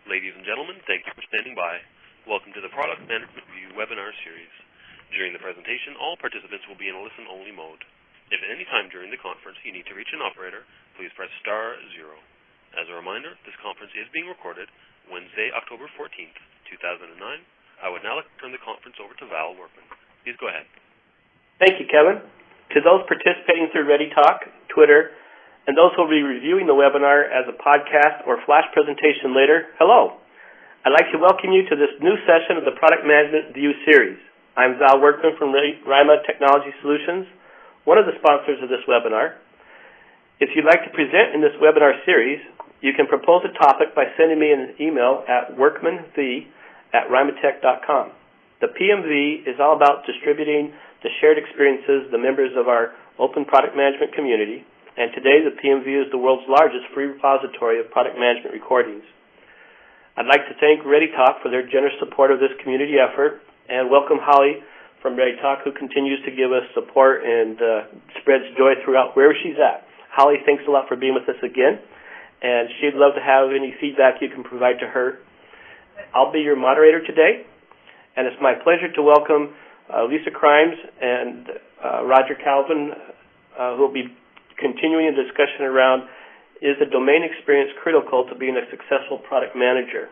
Ladies and gentlemen, thank you for standing by. Welcome to the Product Management View webinar series. During the presentation, all participants will be in a listen-only mode. If at any time during the conference you need to reach an operator, please press *0. As a reminder, this conference is being recorded Wednesday, October 14th, 2009. I would now like to turn the conference over to Val Workman. Please go ahead. Thank you, Kevin. To those participating through ReadyTalk, Twitter, and those who will be reviewing the webinar as a podcast or flash presentation later, hello. I'd like to welcome you to this new session of the Product Management View series. I'm Val Workman from RIMA Technology Solutions, one of the sponsors of this webinar. If you'd like to present in this webinar series, you can propose a topic by sending me an email at workmanv@rimatech.com. The PMV is all about distributing the shared experiences the members of our open product management community, and today the PMV is the world's largest free repository of product management recordings. I'd like to thank ReadyTalk for their generous support of this community effort, and welcome Holly from ReadyTalk, who continues to give us support and spreads joy throughout wherever she's at. Holly, thanks a lot for being with us again, and she'd love to have any feedback you can provide to her. I'll be your moderator today, and it's my pleasure to welcome Lisa Crimes and Roger Calvin, who will be continuing a discussion around, is the domain experience critical to being a successful product manager?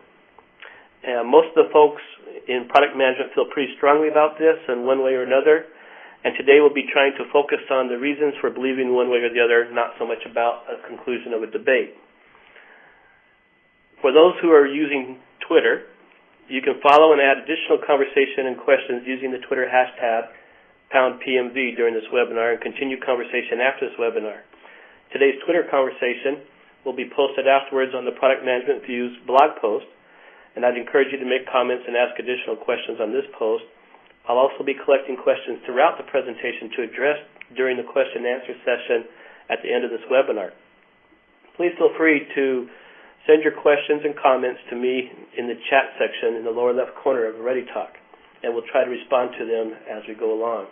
And most of the folks in product management feel pretty strongly about this in one way or another, and today we'll be trying to focus on the reasons for believing one way or the other, not so much about a conclusion of a debate. For those who are using Twitter, you can follow and add additional conversation and questions using the Twitter hashtag #PMV during this webinar and continue conversation after this webinar. Today's Twitter conversation will be posted afterwards on the Product Management View's blog post, and I'd encourage you to make comments and ask additional questions on this post. I'll also be collecting questions throughout the presentation to address during the question and answer session at the end of this webinar. Please feel free to send your questions and comments to me in the chat section in the lower left corner of ReadyTalk, and we'll try to respond to them as we go along.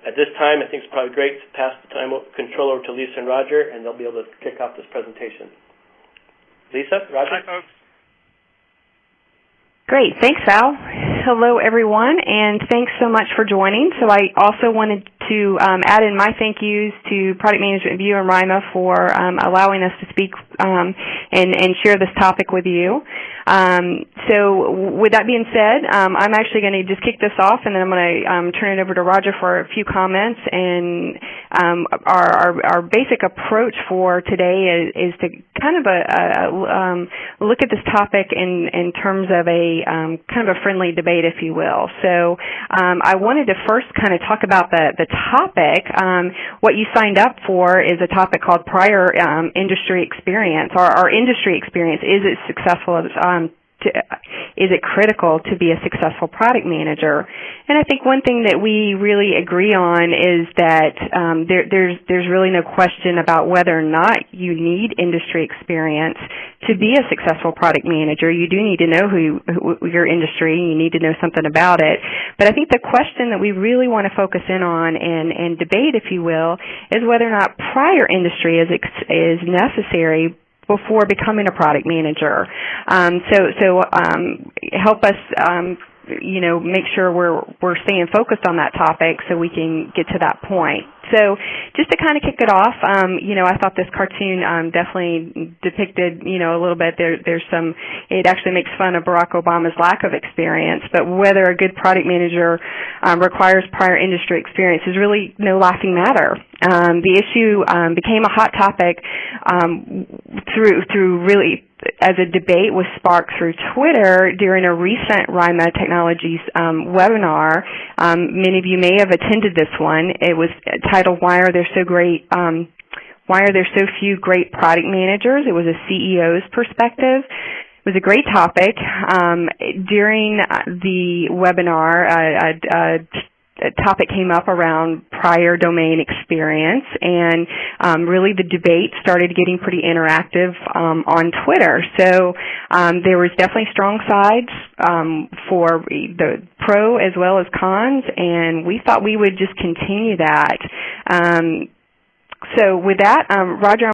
At this time, I think it's probably great to pass the control over to Lisa and Roger, and they'll be able to kick off this presentation. Lisa, Roger? Hi, folks. Great. Thanks, Val. Hello, everyone, and thanks so much for joining. So I also wanted to add in my thank yous to Product Management View and RIMA for allowing us to speak and share this topic with you. So with that being said, I'm actually going to just kick this off, and then I'm going to turn it over to Roger for a few comments. And our basic approach for today is to kind of look at this topic in terms of a kind of a friendly debate, if you will. So I wanted to first kind of talk about the topic. What you signed up for is a topic called prior industry experience, or our industry experience. Is it successful? Is it critical to be a successful product manager? And I think one thing that we really agree on is that there's really no question about whether or not you need industry experience to be a successful product manager. You do need to know who your industry, you need to know something about it. But I think the question that we really want to focus in on and debate, if you will, is whether or not prior industry is necessary before becoming a product manager. So help us, make sure we're staying focused on that topic so we can get to that point. So just to kind of kick it off, I thought this cartoon definitely depicted, a little bit. It actually makes fun of Barack Obama's lack of experience, but whether a good product manager requires prior industry experience is really no laughing matter. The issue became a hot topic through really, as a debate was sparked through Twitter during a recent RIMA Technologies webinar. Many of you may have attended this one. It was titled, Why Are There So Few Great Product Managers? It was a CEO's perspective. It was a great topic. During the webinar, a topic came up around prior domain experience, and really the debate started getting pretty interactive on Twitter. So there was definitely strong sides for the pro as well as cons, and we thought we would just continue that. So with that, Roger,